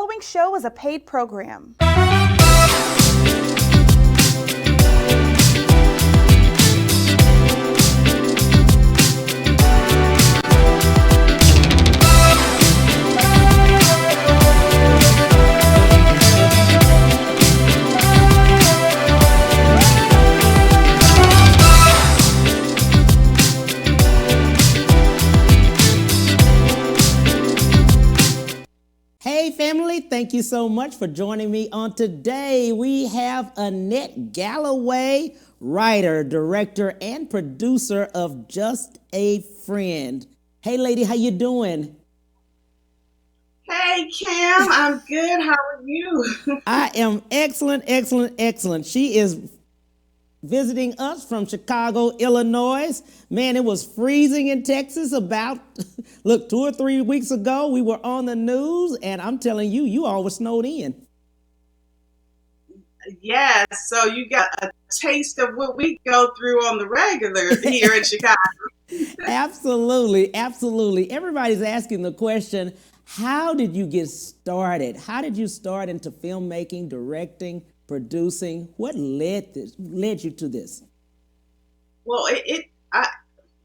following show is a paid program. Hey family, thank you so much for joining me on today. We have Annette Galloway, writer, director, and producer of Just a Friend. Hey lady, how you doing? Hey Kim, I'm good. How are you? I am excellent. She is visiting us from Chicago, Illinois. Man, it was freezing in Texas about, 2 or 3 weeks ago. We were on the news, and I'm telling you, you all were snowed in. Yes, so you got a taste of what we go through on the regular here in Chicago. Absolutely. Everybody's asking the question, how did you get started? How did you start into filmmaking, directing, producing? What led you to this? Well,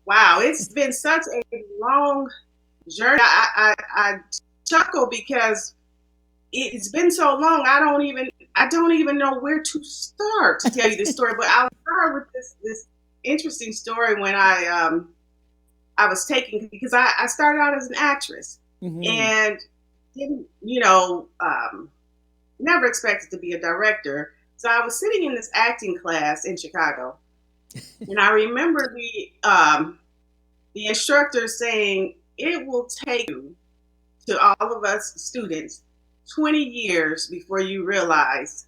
wow, it's been such a long journey. I chuckle because it's been so long. I don't even know where to start to tell you this story. But I'll start with this interesting story when I was taking, because I started out as an actress, and didn't never expected to be a director. So I was sitting in this acting class in Chicago, and I remember the instructor saying, "It will take you, to all of us students, 20 years before you realize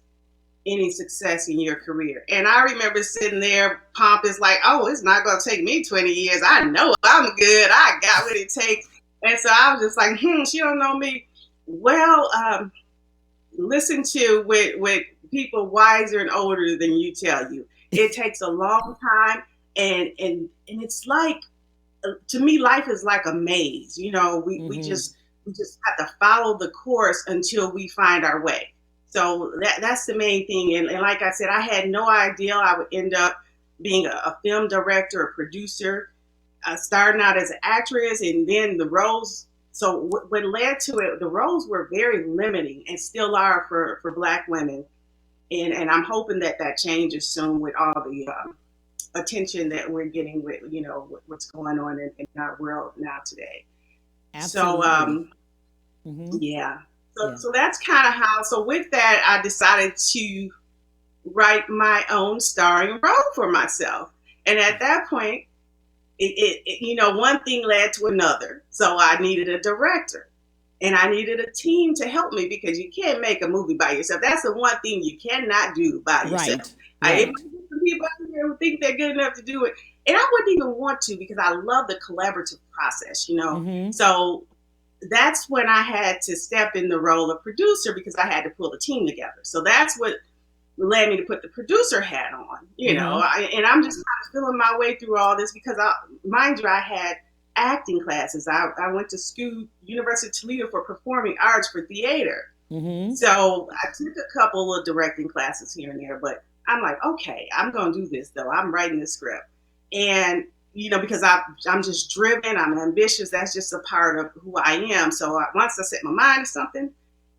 any success in your career." And I remember sitting there pompous, like, "Oh, it's not going to take me 20 years. I know I'm good. I got what it takes." And so I was just like, she don't know me. Well, listen to what people wiser and older than you tell you. It takes a long time, and it's like, to me, life is like a maze. We just have to follow the course until we find our way. So that's the main thing. And like I said, I had no idea I would end up being a film director, a producer, starting out as an actress, and then the roles. So what led to it, the roles were very limiting and still are for Black women. And I'm hoping that changes soon with all the attention that we're getting with, what's going on in our world now today. Absolutely. So, yeah. So that's kind of how. So with that, I decided to write my own starring role for myself. And at that point, one thing led to another. So I needed a director, and I needed a team to help me, because you can't make a movie by yourself. That's the one thing you cannot do by yourself. Right. Some people out there who think they're good enough to do it, and I wouldn't even want to, because I love the collaborative process. So that's when I had to step in the role of producer, because I had to pull the team together. So that's what led me to put the producer hat on, and I'm just kind of feeling my way through all this, because mind you, I had acting classes. I went to school, University of Toledo, for performing arts, for theater. So I took a couple of directing classes here and there, but I'm like, okay, I'm going to do this though. I'm writing the script. And because I'm just driven, I'm ambitious. That's just a part of who I am. So once I set my mind to something,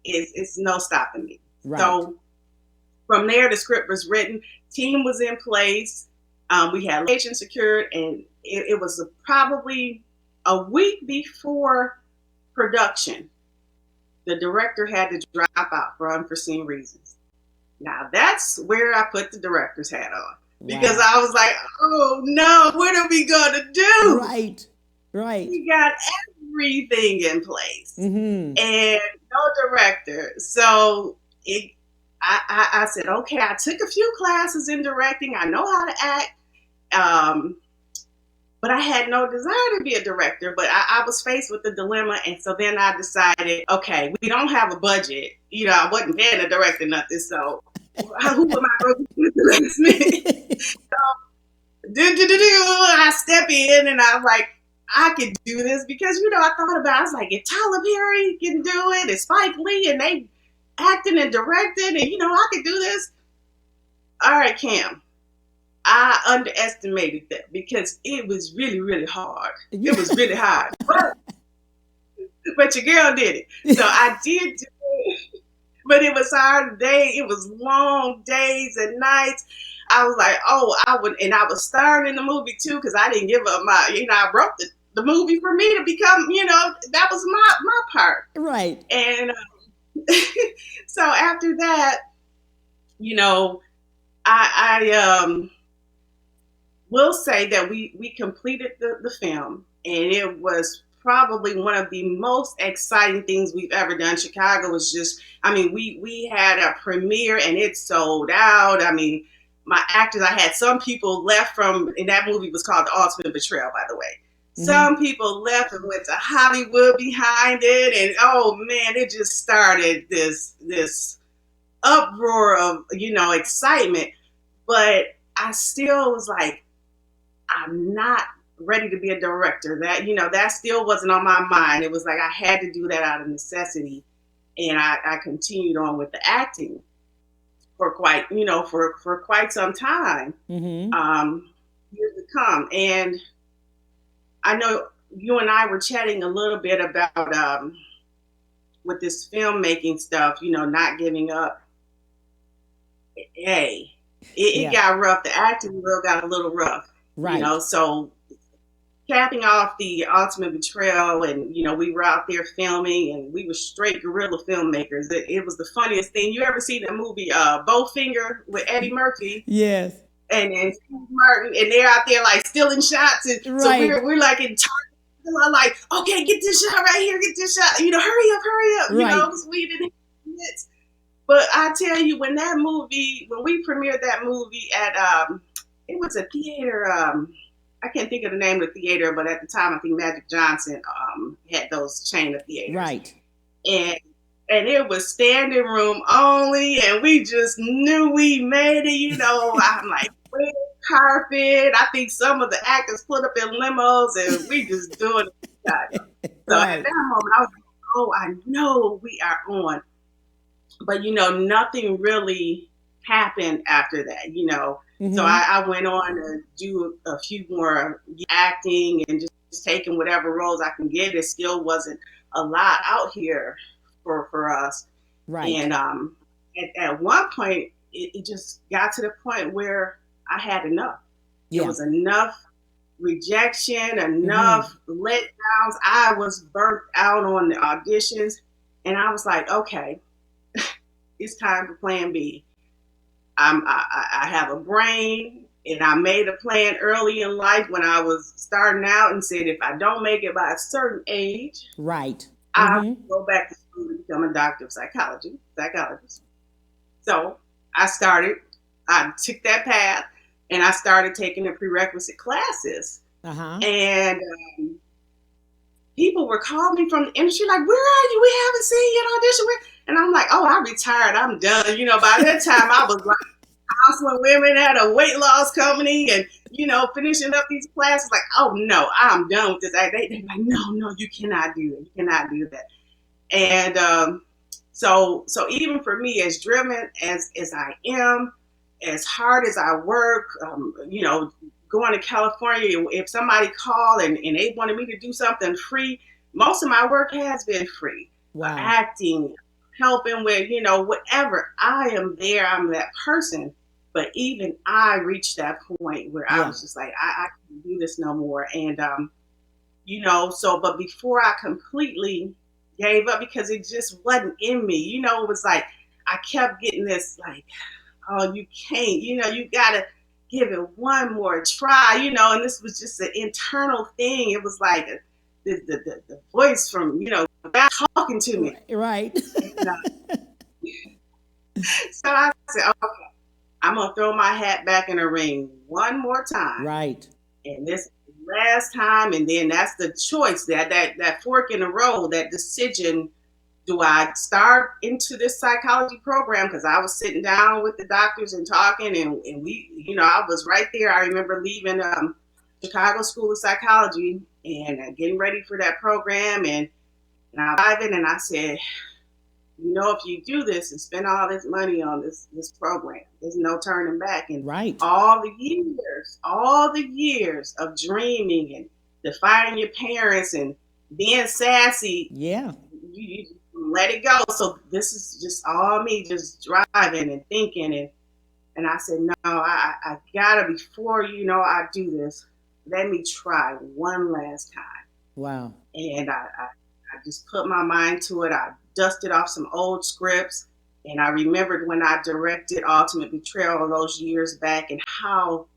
it's no stopping me. Right. So from there, the script was written, team was in place. We had location secured, and it was probably a week before production. The director had to drop out for unforeseen reasons. Now that's where I put the director's hat on. Because I was like, oh no, what are we going to do? Right. We got everything in place and no director. So I said, okay, I took a few classes in directing. I know how to act. But I had no desire to be a director. But I was faced with the dilemma. And so then I decided, okay, we don't have a budget. I wasn't paying a director nothing. So who am I going to do? So I step in, and I'm like, I could do this because, I thought about it. I was like, if Tyler Perry can do it, and Spike Lee, and they acting and directing, and, I could do this. All right, Cam. I underestimated that because it was really, really hard. It was really hard. But your girl did it. So I did do it. But it was hard day. It was long days and nights. I was like, and I was starring in the movie too, because I didn't give up I wrote the movie for me to become, that was my part. Right. And so after that, I will say that we completed the film, and it was probably one of the most exciting things we've ever done. Chicago was just, we had a premiere and it sold out. My actors, I had some people left and that movie was called The Ultimate Betrayal, by the way. Mm-hmm. Some people left and went to Hollywood behind it, and oh man, it just started this uproar of, excitement. But I still was like, I'm not ready to be a director. That still wasn't on my mind. It was like I had to do that out of necessity. And I continued on with the acting for quite, for quite some time, years to come. And I know you and I were chatting a little bit about with this filmmaking stuff, not giving up. Hey, it got rough. The acting world got a little rough. Right. So capping off The Ultimate Betrayal, and we were out there filming, and we were straight guerrilla filmmakers. It was the funniest thing. You ever seen that movie Bowfinger with Eddie Murphy? Yes. And Steve Martin, and they're out there like stealing shots, and right. So we're like in target. I'm like, okay, get this shot right here, get this shot. Hurry up, right. Because we didn't have minutes. But I tell you, when we premiered that movie at it was a theater. I can't think of the name of the theater, but at the time, I think Magic Johnson had those chain of theaters. Right. And it was standing room only, and we just knew we made it. I'm like, red carpet. I think some of the actors put up in limos, and we just doing it. So right. At that moment, I was like, oh, I know we are on. But, nothing really happened after that, Mm-hmm. So I went on to do a few more acting and just taking whatever roles I can get. It still wasn't a lot out here for us. Right. And at one point, it just got to the point where I had enough. Yeah. It was enough rejection, enough letdowns. I was burnt out on the auditions. And I was like, okay, it's time for plan B. I have a brain, and I made a plan early in life when I was starting out and said, if I don't make it by a certain age, right, I'll go back to school to become a doctor of psychologist. So I took that path, and I started taking the prerequisite classes. And people were calling me from the industry like, where are you? We haven't seen you at audition. And I'm like, oh, I retired. I'm done. By that time, I was like counseling women at a weight loss company and, finishing up these classes. Like, oh, no, I'm done with this. They're like, no, you cannot do that. You cannot do that. And so even for me, as driven as I am, as hard as I work, going to California, if somebody called and they wanted me to do something free, most of my work has been free. Wow. Acting, helping with, whatever. I am there. I'm that person. But even I reached that point where I was just like, I can't do this no more. And, but before I completely gave up, because it just wasn't in me, it was like, I kept getting this like, oh, you can't, you got to give it one more try, and this was just an internal thing. It was like the voice from, God talking to me. Right. So I said, okay, I'm going to throw my hat back in the ring one more time. Right. And this last time, and then that's the choice, that fork in the road, that decision. Do I start into this psychology program? Because I was sitting down with the doctors and talking, and we, I was right there. I remember leaving Chicago School of Psychology and getting ready for that program. And I arrived in and I said, you know, if you do this and spend all this money on this program, there's no turning back. And Right. all the years of dreaming and defying your parents and being sassy, Yeah. you let it go. So this is just all me, just driving and thinking. And I said, no, I gotta, before, you know, I do this, let me try one last time. Wow. And I just put my mind to it. I dusted off some old scripts. And I remembered when I directed Ultimate Betrayal those years back and how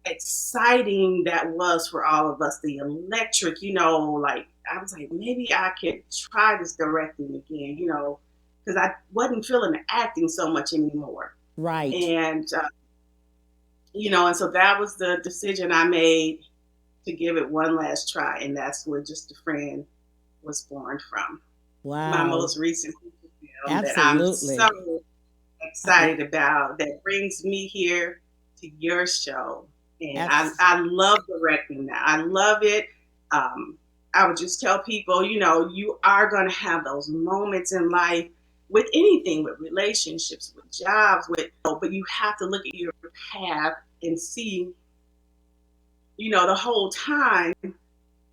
exciting that was for all of us. The electric, you know, like, I was like, maybe I could try this directing again, you know, because I wasn't feeling the acting so much anymore. Right. And, you know, and so that was the decision I made to give it one last try. And that's where Just a Friend was born from. Wow. My most recent film Absolutely. that I'm so excited about, that brings me here to your show. And I love directing now. I love it. I would just tell people, you know, you are going to have those moments in life with anything, with relationships, with jobs, but you have to look at your path and see, you know, the whole time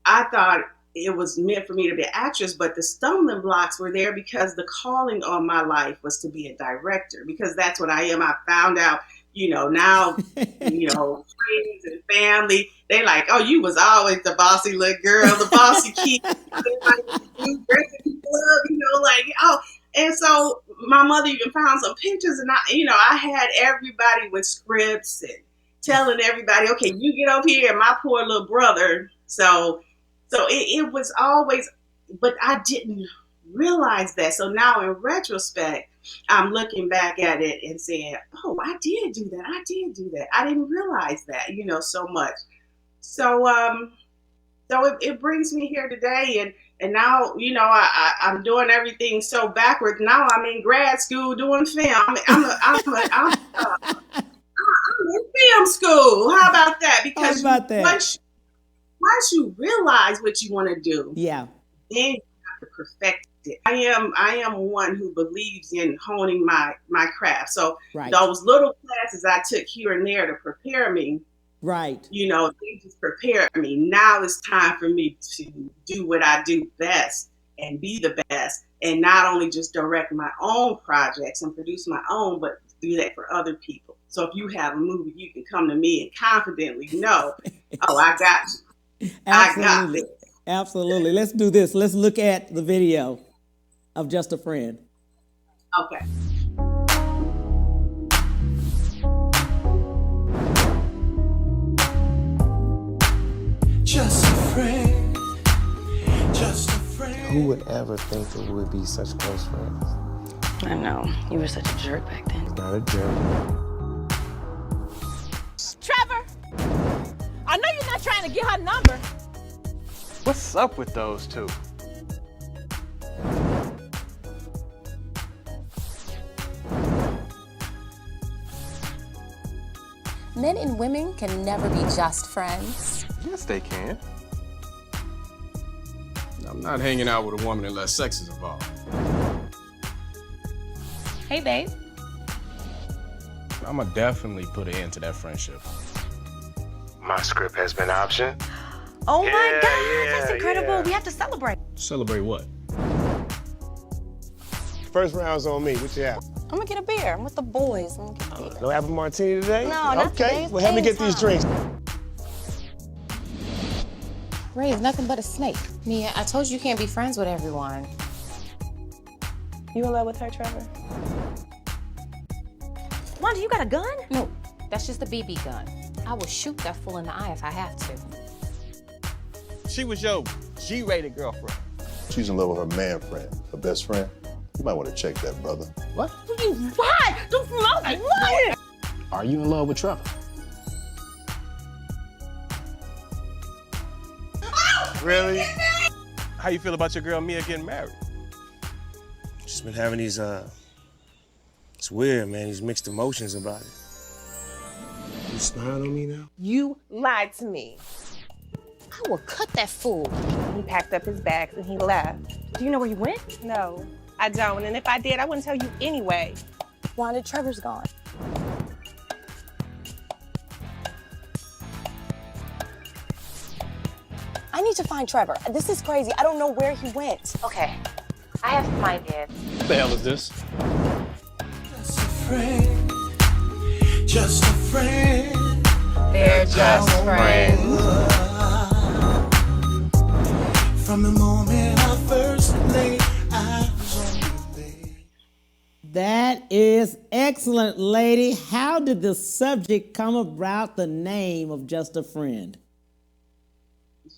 I thought it was meant for me to be an actress, but the stumbling blocks were there because the calling on my life was to be a director, because that's what I am. I found out, you know, now, you know, friends and family, they like, oh, you was always the bossy little girl, the bossy kid, you know, like, oh. And so my mother even found some pictures, and I had everybody with scripts and telling everybody, okay, you get over here, and my poor little brother. So it was always, but I didn't realize that. So now in retrospect, I'm looking back at it and saying, oh, I did do that. I didn't realize that, you know, so much. So it brings me here today, and now, you know, I'm doing everything so backwards. Now I'm in grad school doing film. I'm in film school. How about that? Because once you realize what you want to do, yeah, then you have to perfect it. I am one who believes in honing my craft. So those little classes I took here and there to prepare me, right, you know, they just prepared me. Now it's time for me to do what I do best and be the best, and not only just direct my own projects and produce my own, but do that for other people. So if you have a movie, you can come to me and confidently know, oh, I got you. Absolutely. I got this. Absolutely. Let's do this. Let's look at the video of Just a Friend. Okay. Just a friend, just a friend. Who would ever think that we would be such close friends? I know. You were such a jerk back then. Not a jerk. Trevor! I know you're not trying to get her number. What's up with those two? Men and women can never be just friends. Yes, they can. I'm not hanging out with a woman unless sex is involved. Hey, babe. I'ma definitely put an end to that friendship. My script has been optioned. Oh my God, that's incredible. Yeah. We have to celebrate. Celebrate what? First round's on me. What you have? I'm gonna get a beer. I'm with the boys. I'm gonna get a beer. No apple martini today? No, not okay. today. Well, help me get these drinks. Ray is nothing but a snake. Mia, I told you can't be friends with everyone. You in love with her, Trevor? Wanda, you got a gun? No, that's just a BB gun. I will shoot that fool in the eye if I have to. She was your G-rated girlfriend. She's in love with her man friend, her best friend. You might want to check that, brother. What? You what? Don't smoke what? Are you in love with Trevor? Really? How you feel about your girl Mia getting married? She's been having these, it's weird, man, these mixed emotions about it. Smile on me now. You lied to me. I will cut that fool. He packed up his bags and he left. Do you know where he went? No, I don't. And if I did, I wouldn't tell you anyway. Wanda, Trevor's gone. I need to find Trevor. This is crazy. I don't know where he went. Okay, I have some ideas. What the hell is this? Just a friend. Just a friend. They're just friends. From the moment I first laid eyes on you, babe. That is excellent, lady. How did the subject come about the name of Just a Friend?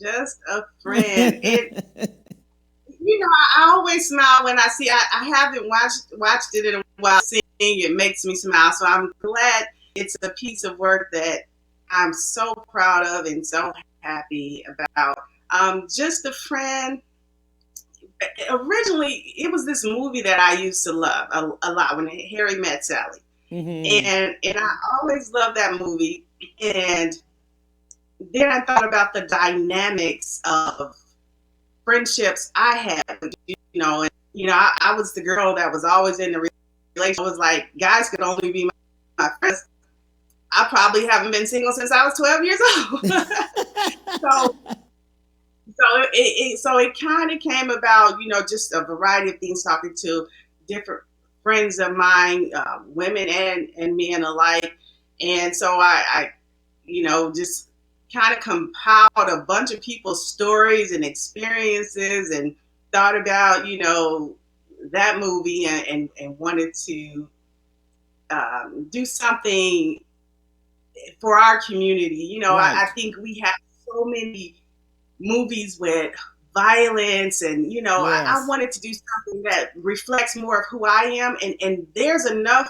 Just a friend. I always smile when I see. I haven't watched it in a while. Seeing it makes me smile. So I'm glad it's a piece of work that I'm so proud of and so happy about. Just a Friend. Originally, it was this movie that I used to love a lot when Harry Met Sally, and I always loved that movie. And then I thought about the dynamics of friendships I had, I was the girl that was always in the relationship. I was like, guys could only be my friends. I probably haven't been single since I was 12 years old. So it kind of came about, just a variety of things, talking to different friends of mine, women and men alike. And so I just kind of compiled a bunch of people's stories and experiences and thought about, that movie and wanted to do something for our community. Right. I think we have so many movies with violence and, Yes. I wanted to do something that reflects more of who I am. And there's enough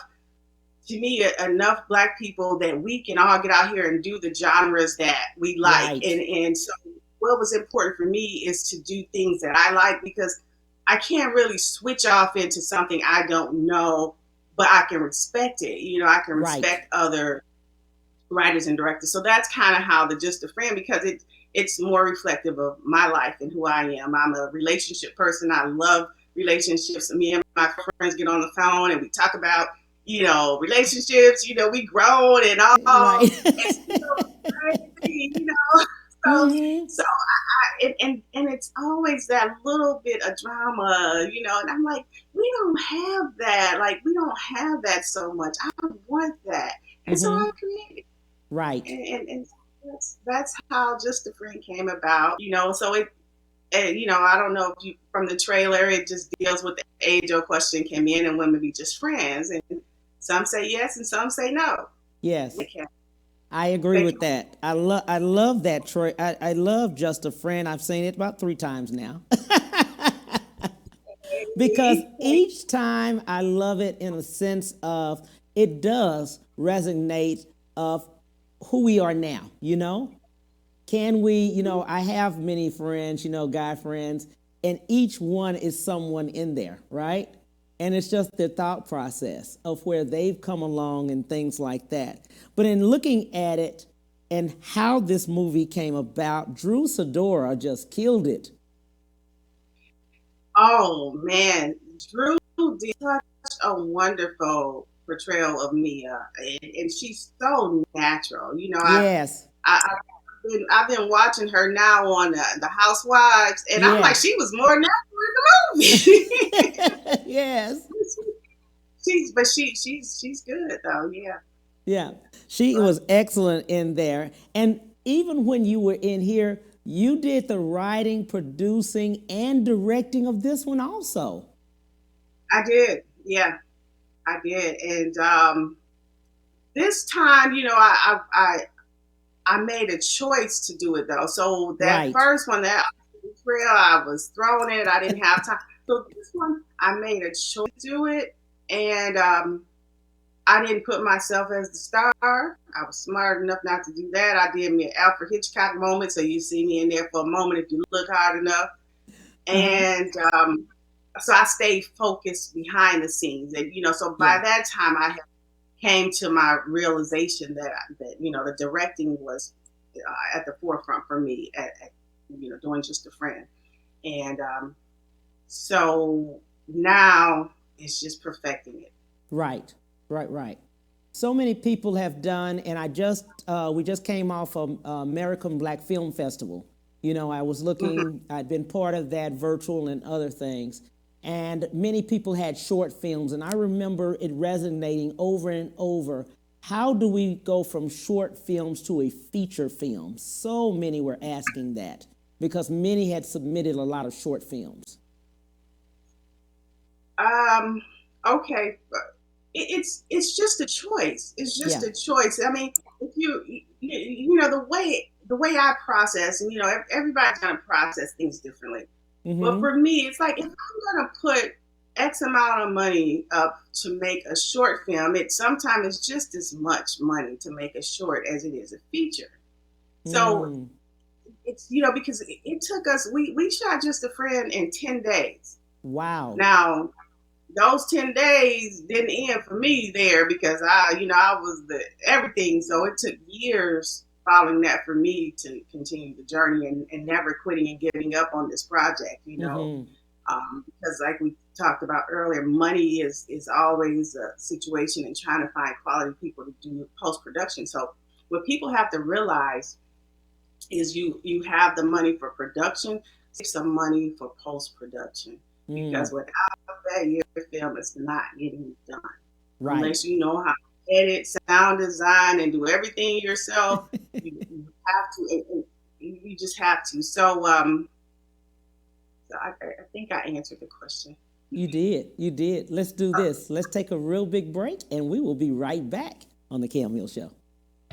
Black people that we can all get out here and do the genres that we like. Right. And so what was important for me is to do things that I like, because I can't really switch off into something I don't know, but I can respect it. I can respect other writers and directors. So that's kind of how the Just a Friend, because it's more reflective of my life and who I am. I'm a relationship person. I love relationships. Me and my friends get on the phone and we talk about relationships, we grown and all. Right. It's crazy, So and it's always that little bit of drama, and I'm like, we don't have that. Like, we don't have that so much. I want that. And so I created. Right. And that's how Just a Friend came about, so it, I don't know if from the trailer, it just deals with the age-old question, can men and women be just friends? And some say yes and some say no. Yes. I agree with that. I love that, Troy. I love Just a Friend. I've seen it about 3 times now. Because each time I love it in a sense of it does resonate of who we are now, Can we, I have many friends, guy friends, and each one is someone in there, right? And it's just their thought process of where they've come along and things like that. But in looking at it and how this movie came about, Drew Sidora just killed it. Oh, man. Drew did such a wonderful portrayal of Mia. And she's so natural. Yes. I've been watching her now on the Housewives, and I'm like, she was more natural in the movie. Yes. She's good though. Yeah. Yeah. She was excellent in there. And even when you were in here, you did the writing, producing, and directing of this one also. I did. Yeah, I did. And this time, I made a choice to do it though. So that first one, that real, I was throwing it. I didn't have time. So this one, I made a choice to do it, and I didn't put myself as the star. I was smart enough not to do that. I did me an Alfred Hitchcock moment, so you see me in there for a moment if you look hard enough. And so I stayed focused behind the scenes, and so by that time I had came to my realization that the directing was at the forefront for me at doing Just a Friend. And so now it's just perfecting it. Right. So many people have done, and we just came off of American Black Film Festival. I was looking, I'd been part of that, virtual and other things. And many people had short films, and I remember it resonating over and over. How do we go from short films to a feature film? So many were asking that because many had submitted a lot of short films. Okay. It's just a choice. It's just a choice. I mean, if the way I process, and everybody's gonna process things differently. But for me, it's like if I'm gonna put X amount of money up to make a short film, sometimes it's just as much money to make a short as it is a feature. So it's because it took us. We shot Just a Friend in 10 days. Wow. Now, those 10 days didn't end for me there because I was the everything. So it took years following that for me to continue the journey and never quitting and giving up on this project, because like we talked about earlier, money is always a situation in trying to find quality people to do post-production. So what people have to realize is you have the money for production, save some money for post-production. Because without that, your film is not getting done. Right. Unless you know how to edit, sound design, and do everything yourself, you have to. You just have to. So, so I think I answered the question. You did. Let's do this. Let's take a real big break, and we will be right back on The Cam Hill Show.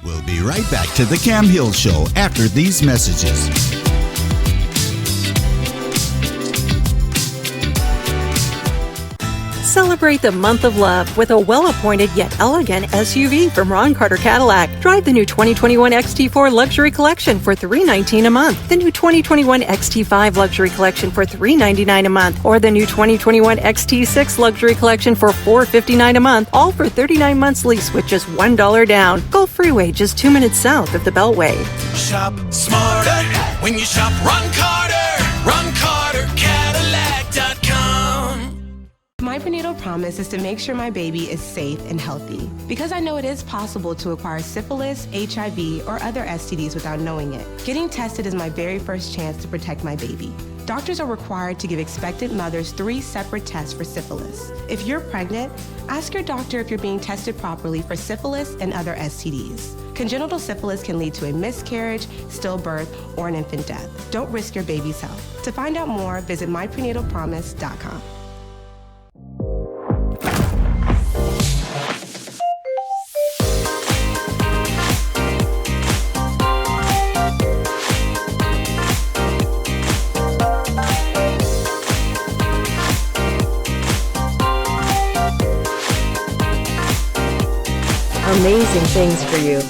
We'll be right back to The Cam Hill Show after these messages. Celebrate the month of love with a well-appointed yet elegant SUV from Ron Carter Cadillac. Drive the new 2021 XT4 Luxury Collection for $319 a month, the new 2021 XT5 Luxury Collection for $399 a month, or the new 2021 XT6 Luxury Collection for $459 a month, all for 39 months lease with just $1 down. Gulf Freeway, just 2 minutes south of the Beltway. Shop smarter when you shop Ron Carter. RonCarterCadillac.com. My prenatal promise is to make sure my baby is safe and healthy because I know it is possible to acquire syphilis, HIV, or other STDs without knowing it. Getting tested is my very first chance to protect my baby. Doctors are required to give expectant mothers 3 separate tests for syphilis. If you're pregnant, ask your doctor if you're being tested properly for syphilis and other STDs. Congenital syphilis can lead to a miscarriage, stillbirth, or an infant death. Don't risk your baby's health. To find out more, visit myprenatalpromise.com. Amazing things for you.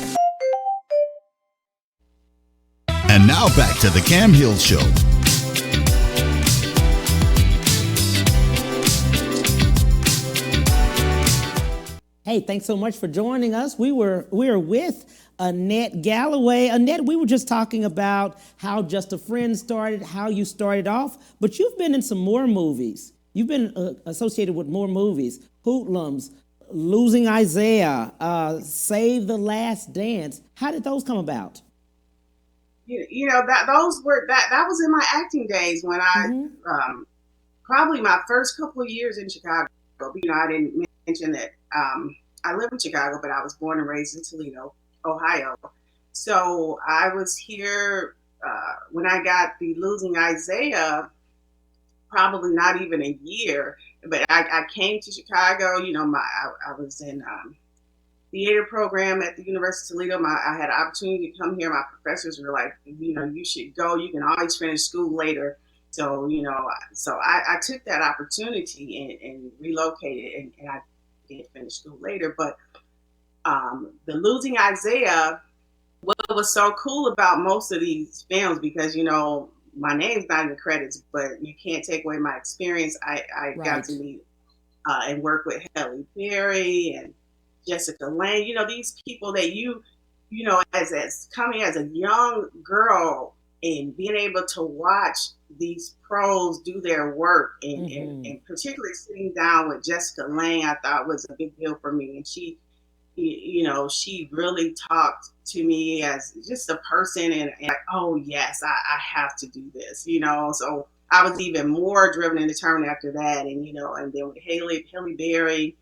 And now back to The Cam Hill Show. Hey, thanks so much for joining us. We are with Annette Galloway. Annette, we were just talking about how Just a Friend started, how you started off, but you've been in some more movies. You've been associated with more movies. Hoodlums, Losing Isaiah, Save the Last Dance. How did those come about? That was in my acting days when I probably my first couple of years in Chicago. I didn't mention that I live in Chicago, but I was born and raised in Toledo, Ohio. So I was here when I got the Losing Isaiah, probably not even a year. But I came to Chicago. I was in theater program at the University of Toledo. I had an opportunity to come here. My professors were like, you should go. You can always finish school later. So, so I took that opportunity and relocated, and I did finish school later. But the Losing Isaiah, what was so cool about most of these films, because, my name's not in the credits, but you can't take away my experience. I got to meet and work with Halle Berry and Jessica Lange, these people that as coming as a young girl and being able to watch these pros do their work and particularly sitting down with Jessica Lange, I thought was a big deal for me. And she really talked to me as just a person and like, oh yes, I have to do this, so I was even more driven and determined after that. And, and then with Haley Berry,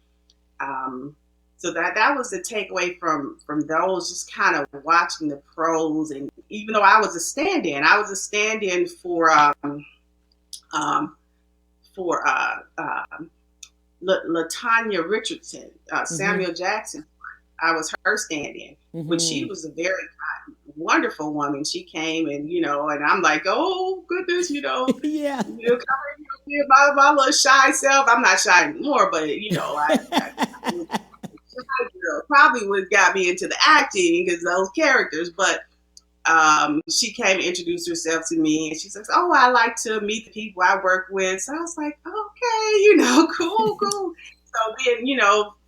so that was the takeaway from those, just kind of watching the pros. And even though I was a stand-in for LaTanya Richardson, Samuel Jackson. I was her stand-in, which she was a very wonderful woman. She came and, and I'm like, oh goodness, yeah, come here, my little shy self. I'm not shy anymore, but I probably would have got me into the acting because those characters. But she came and introduced herself to me, and she says, "Oh, I like to meet the people I work with." So I was like, "Okay, cool." So then,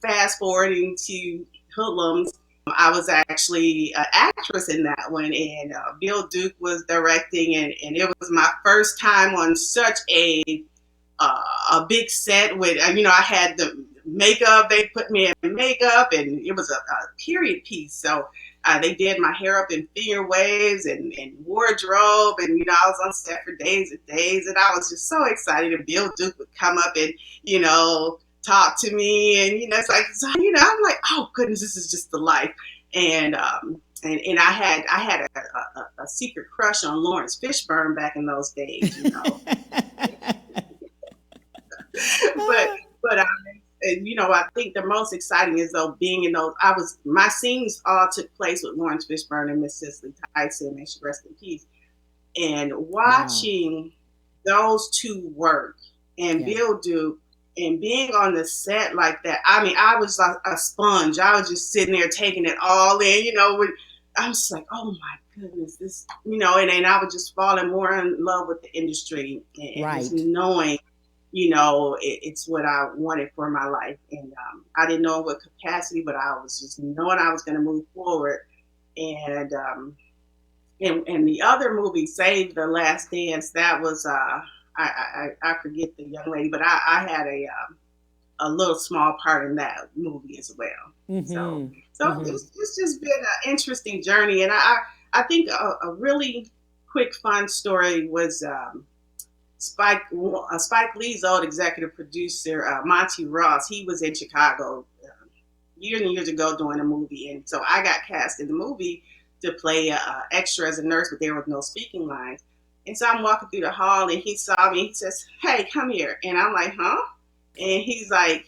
fast forwarding to Hoodlums, I was actually an actress in that one, and Bill Duke was directing, and it was my first time on such a big set with, I had the makeup. They put me in makeup, and it was a period piece. So they did my hair up in finger waves and wardrobe, and I was on set for days and days, and I was just so excited. And Bill Duke would come up and talk to me, and it's like, so, I'm like, oh goodness, this is just the life. And and I had a secret crush on Lawrence Fishburne back in those days, but I think the most exciting is though being in those. My scenes all took place with Lawrence Fishburne and Miss Cicely Tyson, may she rest in peace. And watching those two work, and Bill Duke, and being on the set like that, I was like a sponge. I was just sitting there taking it all in, I was like, oh my goodness, this, and I was just falling more in love with the industry and just knowing, it's what I wanted for my life. And I didn't know what capacity, but I was just knowing I was going to move forward. And the other movie, Save the Last Dance, that was, I forget the young lady, but I had a little small part in that movie as well. So it's just been an interesting journey. And I think a really quick fun story was Spike Lee's old executive producer, Monty Ross. He was in Chicago years and years ago doing a movie. And so I got cast in the movie to play extra as a nurse, but there was no speaking lines. And so I'm walking through the hall, and he saw me. He says, "Hey, come here." And I'm like, "Huh?" And he's like,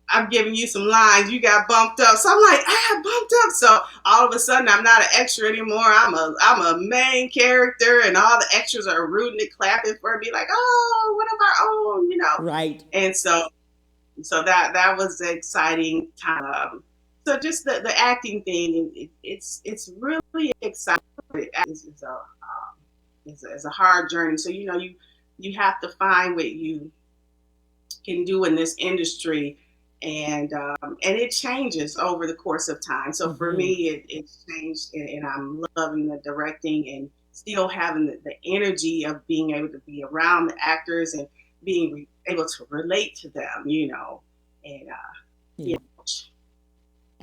"I'm giving you some lines. You got bumped up." So I'm like, "I got bumped up." So all of a sudden, I'm not an extra anymore. I'm a main character, and all the extras are rooting and clapping for me, like, "Oh, one of our own," Right. And so that was an exciting time. So just the acting thing, it's really exciting. It's a hard journey. So you have to find what you can do in this industry, and it changes over the course of time. So for me, it's changed, and I'm loving the directing and still having the energy of being able to be around the actors and being able to relate to them, and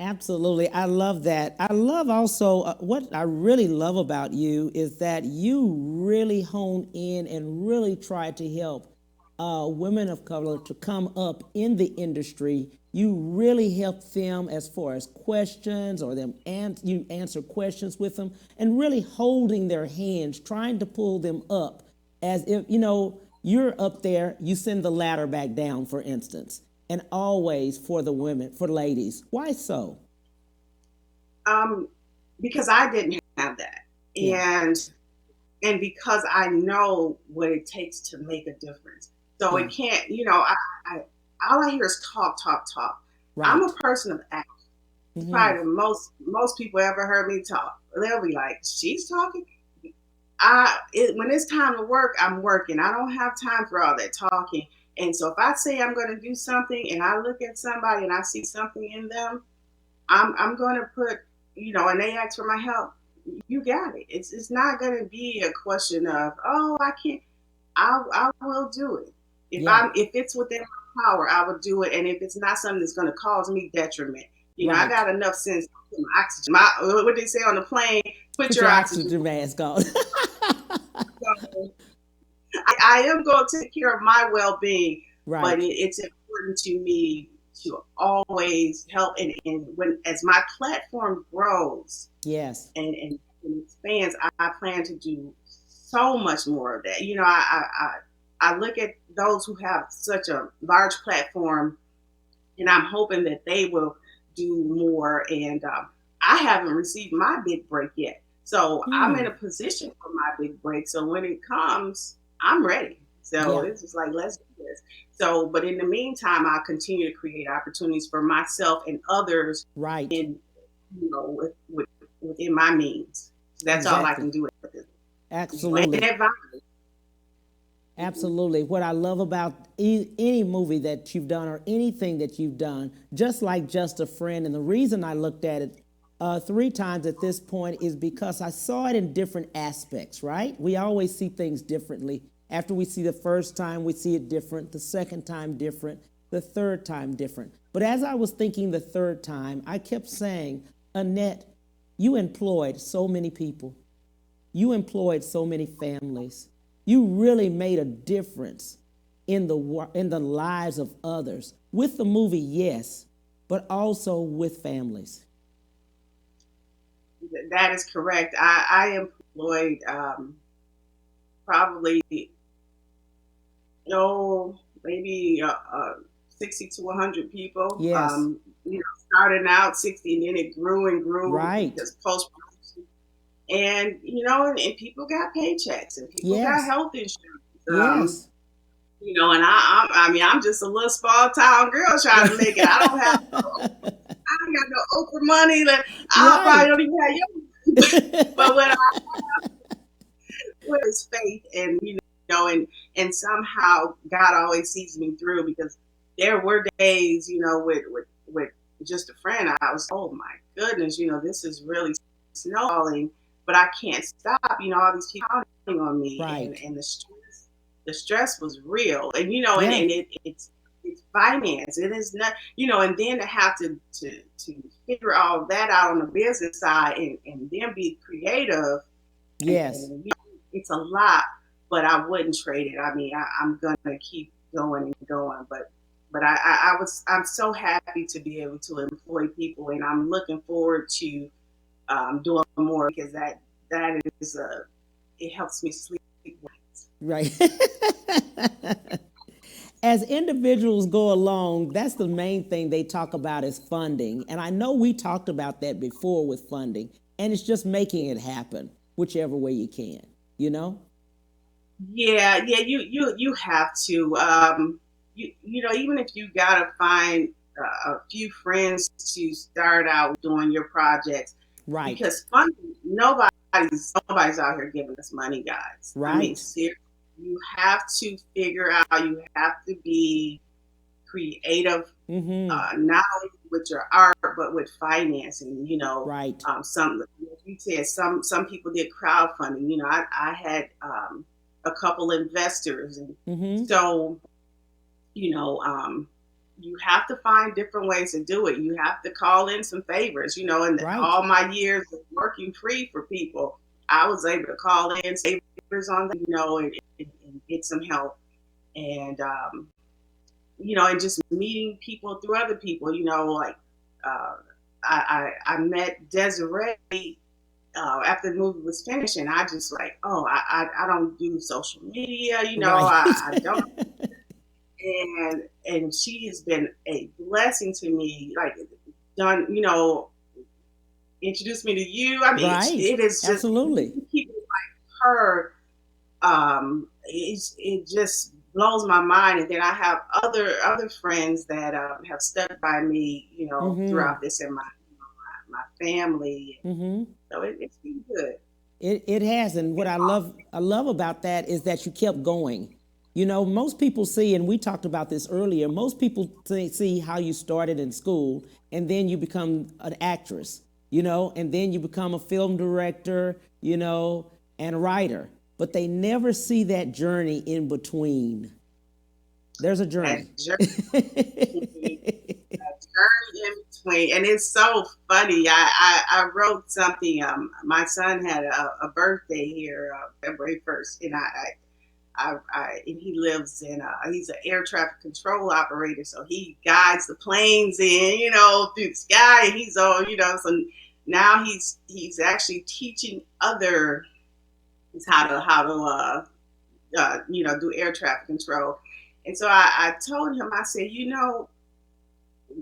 Absolutely. I love that. I love also what I really love about you is that you really hone in and really try to help women of color to come up in the industry. You really help them as far as questions, or you answer questions with them, and really holding their hands, trying to pull them up as if, you're up there, you send the ladder back down, for instance. And always for the women, for ladies. Why so? Because I didn't have that. And because I know what it takes to make a difference. So it can't, all I hear is talk. Right. I'm a person of action. Probably most people ever heard me talk. They'll be like, "She's talking." When it's time to work, I'm working. I don't have time for all that talking. And so if I say I'm going to do something and I look at somebody and I see something in them, I'm going to put, and they ask for my help. You got it. It's not going to be a question of, oh, I can't. I will do it. If it's within my power, I will do it. And if it's not something that's going to cause me detriment, I got enough sense. Oxygen. What they say on the plane, put your oxygen mask on. I am going to take care of my well-being, right. But it's important to me to always help. And as my platform grows, yes, and expands, I plan to do so much more of that. I look at those who have such a large platform, and I'm hoping that they will do more. And I haven't received my big break yet. So I'm in a position for my big break. So when it comes, I'm ready. So it's just like, let's do this. So, but in the meantime, I continue to create opportunities for myself and others. Right. Within my means. That's all I can do with it. Absolutely. Absolutely. What I love about any movie that you've done or anything that you've done, just like Just a Friend, and the reason I looked at it 3 times at this point is because I saw it in different aspects, right? We always see things differently. After we see the first time, we see it different. The second time, different. The third time, different. But as I was thinking the third time, I kept saying, Annette, you employed so many people. You employed so many families. You really made a difference in the lives of others. With the movie, yes, but also with families. That is correct. I employed probably, maybe 60 to 100 people. Yes. Starting out 60, and then it grew and grew. Right. Because post-production. And, and people got paychecks and people got health insurance. Yes. And I'm just a little small town girl trying to make it. I don't got no Oprah money. I probably don't even have your But what I have is faith, and, and somehow God always sees me through, because there were days, with Just a Friend, I was, oh my goodness, this is really snowballing, but I can't stop, all these people counting on me. Right. And the stress was real. And, and it's finance. It is not, and then to have to figure all that out on the business side and then be creative. Yes. And, it's a lot, but I wouldn't trade it. I'm going to keep going and going, but I'm so happy to be able to employ people, and I'm looking forward to doing more, because that is it helps me sleep. Right. As individuals go along, that's the main thing they talk about is funding. And I know we talked about that before with funding, and it's just making it happen whichever way you can, Yeah, you have to. Even if you gotta find a few friends to start out doing your projects, right? Because funding, nobody's out here giving us money, guys. Right. Seriously, you have to figure out. You have to be creative, not only with your art but with financing. Right. Some, as you said, some people did crowdfunding. I had a couple investors, and so you have to find different ways to do it. You have to call in some favors, and all my years of working free for people, I was able to call in favors on them, and get some help. And, and just meeting people through other people, I met Desiree after the movie was finished, and I just I don't do social media, Right. I don't. And she has been a blessing to me, introduced me to you. Right. It is just absolutely people like her. It just blows my mind. And then I have other friends that have stuck by me, throughout this, and my family. So it's been good. It has, and what I love about that is that you kept going. You know, most people see, and we talked about this earlier, most people see how you started in school and then you become an actress, you know, and then you become a film director, you know, and a writer. But they never see that journey in between. There's a journey. Journey in between, and it's so funny. I wrote something. My son had a birthday here, February 1st, and and he lives in. He's an air traffic control operator, so he guides the planes in, you know, through the sky. And he's all, you know, so now he's actually teaching others how to you know, do air traffic control. And so I told him, I said, you know,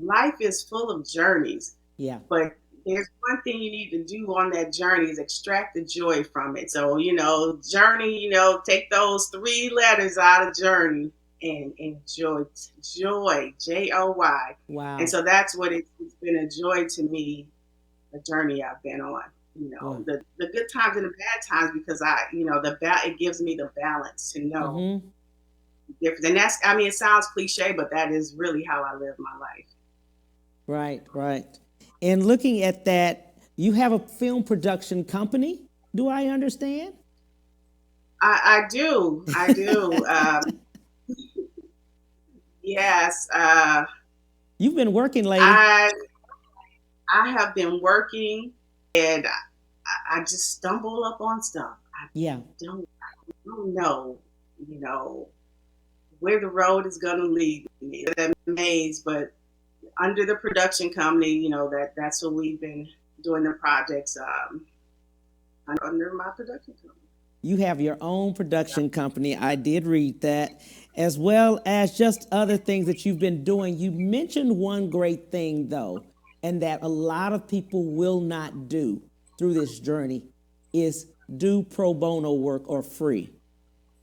life is full of journeys. Yeah. But there's one thing you need to do on that journey is extract the joy from it. So, you know, journey, you know, take those 3 letters out of journey and enjoy joy, Joy. Wow. And so that's what it's been a joy to me, the journey I've been on. You know, the good times and the bad times, because you know, it gives me the balance to know the difference. And that's, I mean, it sounds cliche, but that is really how I live my life. Right, right. And looking at that, you have a film production company, do I understand? I do. Yes. You've been working, lady. I have been working, and I just stumble up on stuff. I don't know, you know, where the road is going to lead me. That maze, but under the production company, you know, that's what we've been doing the projects under my production company. You have your own production company. I did read that, as well as just other things that you've been doing. You mentioned one great thing, though, and that a lot of people will not do through this journey is do pro bono work or free.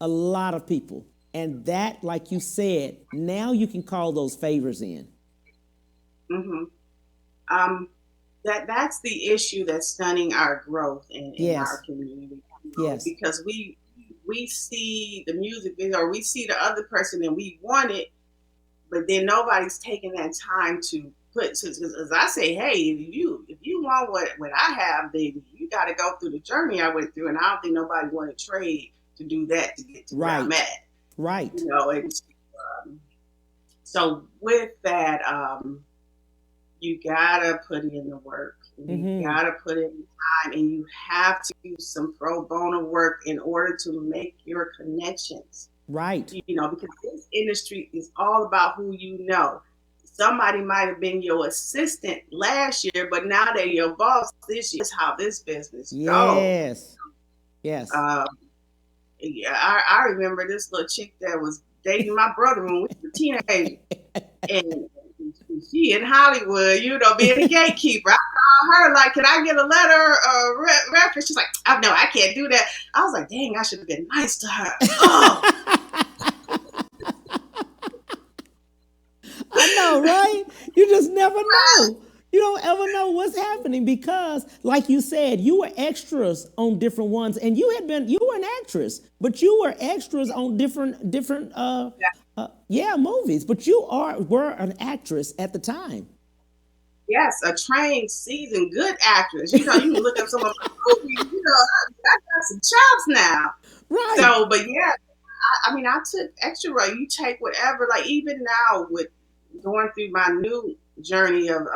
A lot of people. And that, like you said, now you can call those favors in. That's the issue that's stunning our growth in our community. You know, because we see the music video, or we see the other person and we want it, but then nobody's taking that time to put. As I say, hey, if you want what I have, then you got to go through the journey I went through, and I don't think nobody want to trade to do that to get to where I'm at. Right. You know, and so with that, you gotta put in the work. You gotta put in time, and you have to do some pro bono work in order to make your connections. Right. You know, because this industry is all about who you know. Somebody might have been your assistant last year, but now they're your boss this year. That's how this business goes. Yes. Yeah, I remember this little chick that was dating my brother when we were teenagers. And she in Hollywood, you know, being a gatekeeper. I called her like, can I get a letter reference? She's like, oh, no, I can't do that. I was like, dang, I should have been nice to her. Oh. I know, right? You just never know. You don't ever know what's happening because, like you said, you were extras on different ones, and you were an actress, but you were extras on different movies. But you were an actress at the time. Yes, a trained, seasoned, good actress. You know, you can look up some of my movies. You know, I got some chops now. Right. So, but yeah, I mean, I took extra role. You take whatever. Like even now with going through my new journey of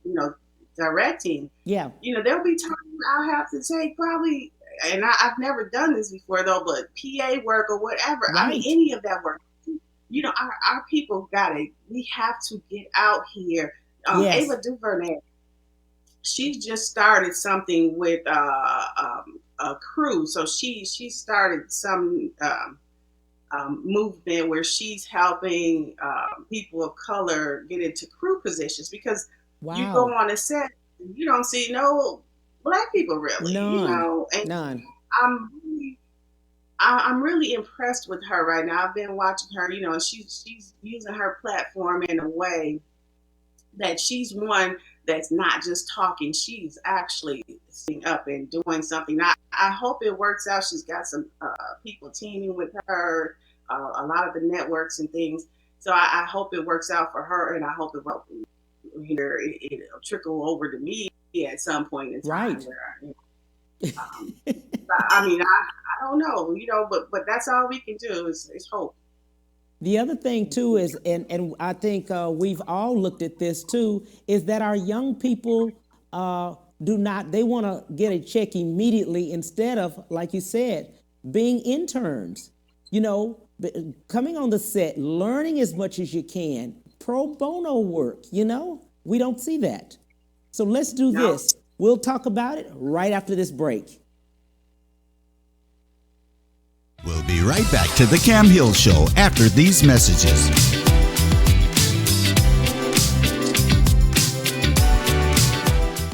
you know, directing. Yeah. You know, there'll be times I'll have to take probably, and I've never done this before though, but PA work or whatever. Right. I mean, any of that work. You know, our people we have to get out here. Yes. Ava DuVernay, she just started something with a crew. So she started some movement where she's helping people of color get into crew positions because you go on a set and you don't see no Black people really. None. You know, and None. I'm really impressed with her right now. I've been watching her, you know, and she's using her platform in a way that she's one that's not just talking. She's actually sitting up and doing something. I hope it works out. She's got some people teaming with her. a lot of the networks and things. So I hope it works out for her, and I hope it will, it'll trickle over to me at some point in time. Right. Where I mean, I don't know, but that's all we can do is hope. The other thing too is, and I think we've all looked at this too, is that our young people they want to get a check immediately instead of, like you said, being interns, coming on the set, learning as much as you can, pro bono work, we don't see that. So let's do this. We'll talk about it right after this break. We'll be right back to the Cam Hill Show after these messages.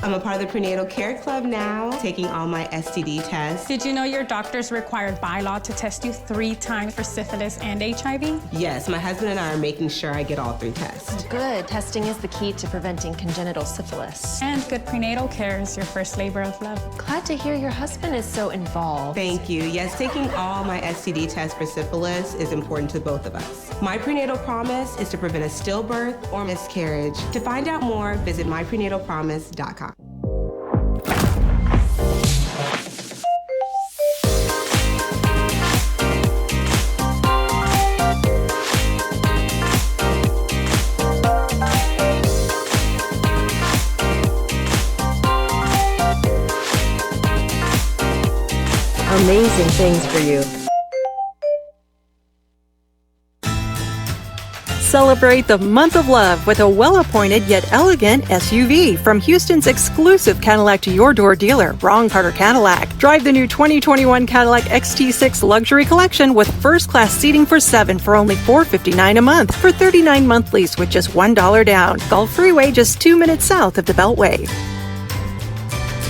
I'm a part of the Prenatal Care Club now, taking all my STD tests. Did you know your doctor's required by law to test you 3 times for syphilis and HIV? Yes, my husband and I are making sure I get all 3 tests. Good. Testing is the key to preventing congenital syphilis. And good prenatal care is your first labor of love. Glad to hear your husband is so involved. Thank you. Yes, taking all my STD tests for syphilis is important to both of us. My prenatal promise is to prevent a stillbirth or miscarriage. To find out more, visit myprenatalpromise.com. Amazing things for you. Celebrate the month of love with a well-appointed yet elegant SUV from Houston's exclusive Cadillac to your door dealer, Ron Carter Cadillac. Drive the new 2021 Cadillac XT6 Luxury Collection with first-class seating for 7 for only $459 a month for 39-month lease with just $1 down. Gulf Freeway just 2 minutes south of the Beltway.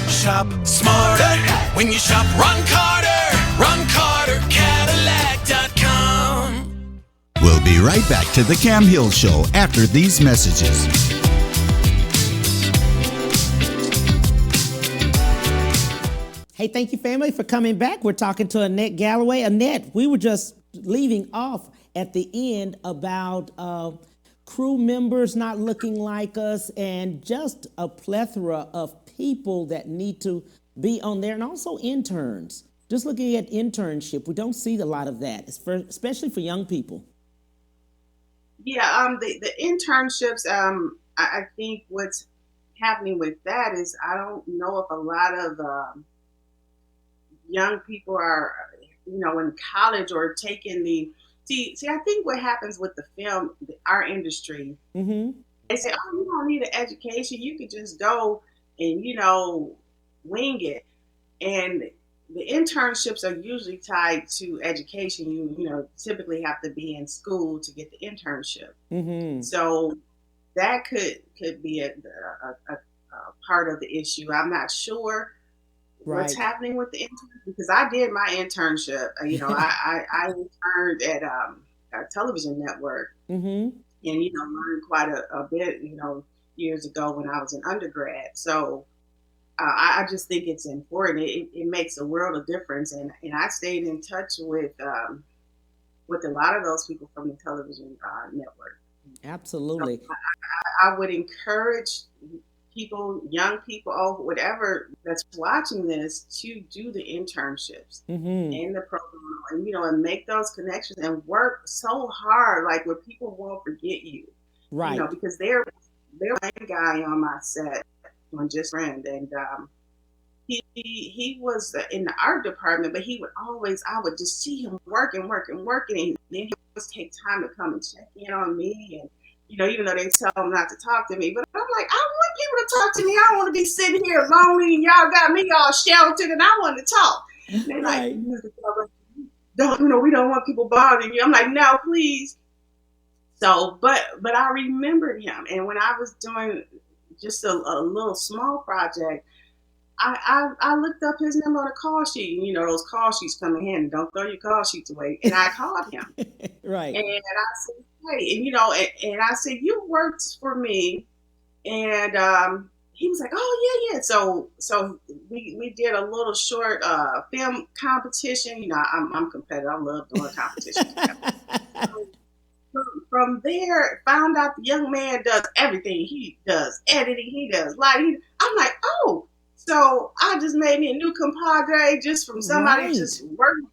Shop smarter when you shop Ron Carter. RonCarterCadillac.com. We'll be right back to the Cam Hill Show after these messages. Hey, thank you, family, for coming back. We're talking to Annette Galloway. Annette, we were just leaving off at the end about crew members not looking like us and just a plethora of people that need to be on there, and also interns. Just looking at internship, we don't see a lot of that, especially for young people. Yeah, the internships, I think what's happening with that is I don't know if a lot of young people are, in college or taking see, I think what happens with the film, our industry, they say, oh, you don't need an education. You could just go and, wing it. And the internships are usually tied to education. You typically have to be in school to get the internship. So that could be a part of the issue. I'm not sure what's happening with the internship because I did my internship. I interned at a television network and learned quite a bit. Years ago when I was an undergrad. So I just think it's important. It makes a world of difference, and I stayed in touch with a lot of those people from the television network. Absolutely. So I would encourage people, young people, whatever that's watching this, to do the internships and the program, and and make those connections and work so hard, like where people won't forget you, right? Because they're one guy on my set. On Just Friend, and he was in the art department, but I would just see him working, and then he would take time to come and check in on me, and even though they tell him not to talk to me, but I'm like, I want people to talk to me. I don't want to be sitting here lonely and y'all got me all sheltered, and I want to talk. And they're like, we don't want people bothering you. I'm like, no, please. So, but I remembered him, and when I was doing just a little small project, I looked up his number on a call sheet. And, those call sheets come in handy. Don't throw your call sheets away. And I called him. Right. And I said, hey, and I said, you worked for me. And he was like, "Oh yeah, yeah." So we did a little short film competition. You know, I'm competitive. I love doing competitions. From there, found out the young man does everything. He does editing. He does lighting. I'm like, oh, so I just made me a new compadre just from somebody just working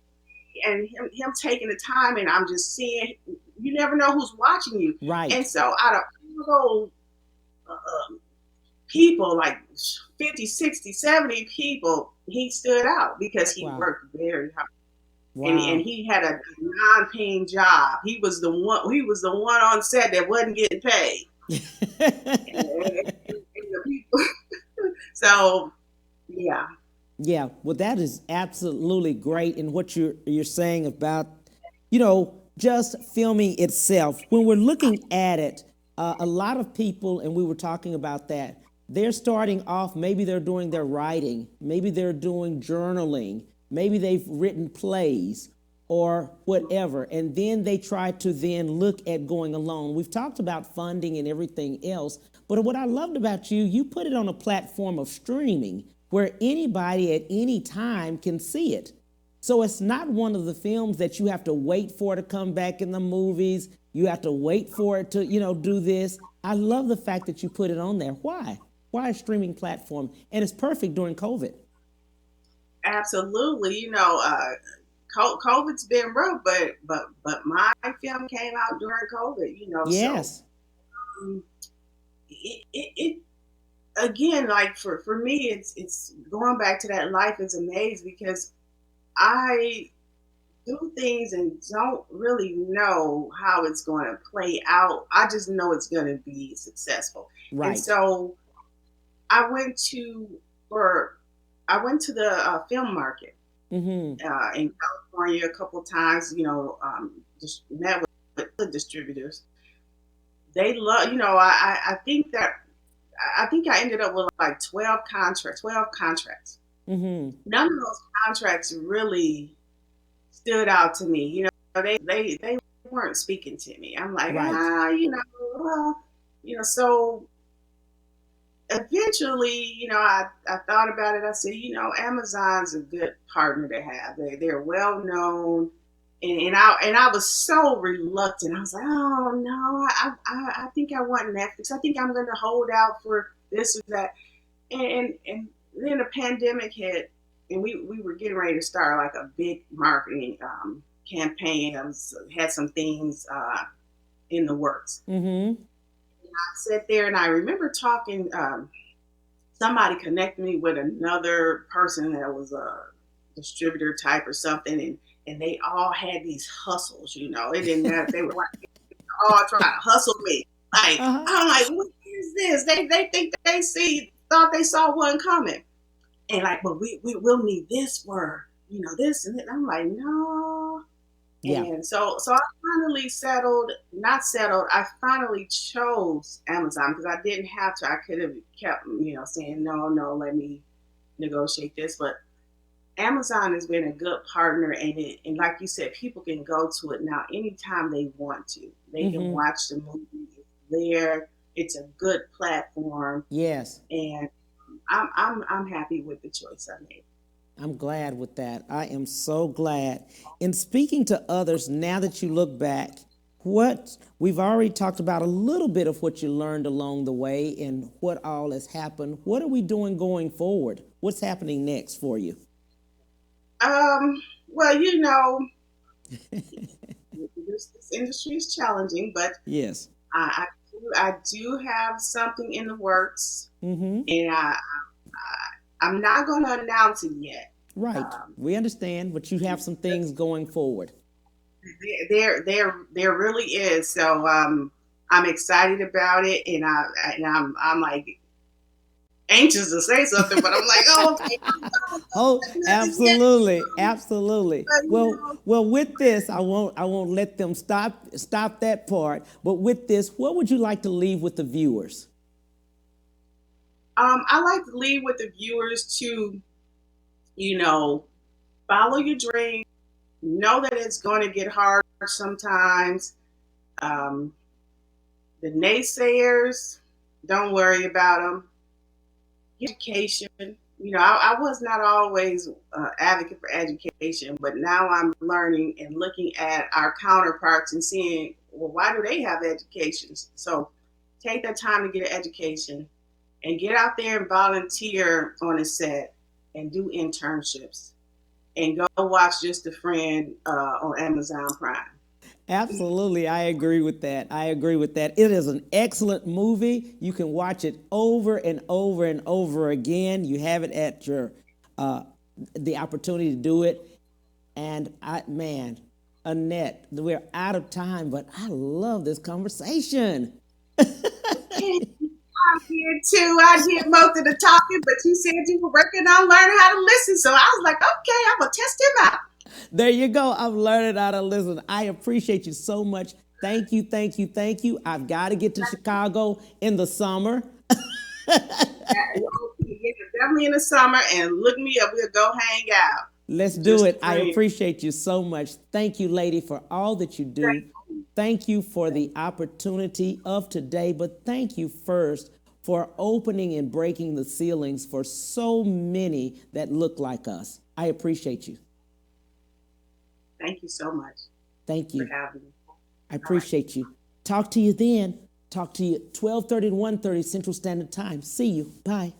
and him taking the time, and I'm just seeing. You never know who's watching you, Right? And so out of all those people, like 50, 60, 70 people, he stood out because he worked very hard. Wow. And he had a non-paying job. He was the one. He was the one on set that wasn't getting paid. and the people. So, yeah. Yeah. Well, that is absolutely great. And what you're saying about, just filming itself. When we're looking at it, a lot of people, and we were talking about that. They're starting off. Maybe they're doing their writing. Maybe they're doing journaling. Maybe they've written plays or whatever, and then they try to then look at going alone. We've talked about funding and everything else, but what I loved about you put it on a platform of streaming where anybody at any time can see it. So it's not one of the films that you have to wait for to come back in the movies. You have to wait for it to, do this. I love the fact that you put it on there. Why? Why a streaming platform? And it's perfect during COVID. Absolutely. COVID's been rough, but my film came out during COVID. Yes. So, it again, like for me, it's going back to that life is amazing because I do things and don't really know how it's going to play out. I just know it's going to be successful. Right. And so I went to the film market in California a couple of times. Just met with the distributors. They love. I think I ended up with like 12 contracts. Mm-hmm. None of those contracts really stood out to me. They weren't speaking to me. I'm like, so eventually, I thought about it. I said, Amazon's a good partner to have. They're well known, and I was so reluctant. I was like, oh no, I think I want Netflix. I think I'm going to hold out for this or that. And then the pandemic hit, and we were getting ready to start like a big marketing campaign. Had some things in the works. Mm-hmm. I sat there and I remember talking, somebody connected me with another person that was a distributor type or something, and they all had these hustles, It didn't matter if they were like all trying to hustle me. Like, I'm like, what is this? They think thought they saw one coming. And like, but we will need this word, this and that. I'm like, no. Yeah. And so I finally I finally chose Amazon because I didn't have to. I could have kept, saying, no, let me negotiate this. But Amazon has been a good partner. And like you said, people can go to it now anytime they want to. They can watch the movie. It's there. It's a good platform. Yes. And I'm happy with the choice I made. I'm glad with that. I am so glad. In speaking to others, now that you look back, we've already talked about a little bit of what you learned along the way and what all has happened. What are we doing going forward? What's happening next for you? Well, this industry is challenging, but yes, I do have something in the works, and I'm not going to announce it yet. Right. We understand, but you have some things going forward. There really is. So I'm excited about it, and I'm like anxious to say something, but I'm like, oh, okay. Oh, absolutely, absolutely. Well, with this, I won't let them stop that part. But with this, what would you like to leave with the viewers? I like to leave with the viewers to, follow your dream. Know that it's going to get hard sometimes. The naysayers, don't worry about them. education. You know, I was not always advocate for education, but now I'm learning and looking at our counterparts and seeing, well, why do they have educations? So take that time to get an education and get out there and volunteer on a set and do internships and go watch Just a Friend on Amazon Prime. Absolutely, I agree with that. I agree with that. It is an excellent movie. You can watch it over and over and over again. You have it at your the opportunity to do it. And Annette, we're out of time, but I love this conversation. I'm here too. I did most of the talking, but you said you were working on learning how to listen. So I was like, okay, I'm gonna test him out. There you go. I'm learning how to listen. I appreciate you so much. Thank you, thank you, thank you. I've got to get to Chicago in the summer. Definitely in the summer, and look me up. We'll go hang out. Let's do it. I appreciate you so much. Thank you, lady, for all that you do. Thank you for the opportunity of today, but thank you first for opening and breaking the ceilings for so many that look like us. I appreciate you. Thank you so much. Thank you. For having me. I appreciate you. Talk to you then. Talk to you 12:30 to 1:30 Central Standard Time. See you. Bye.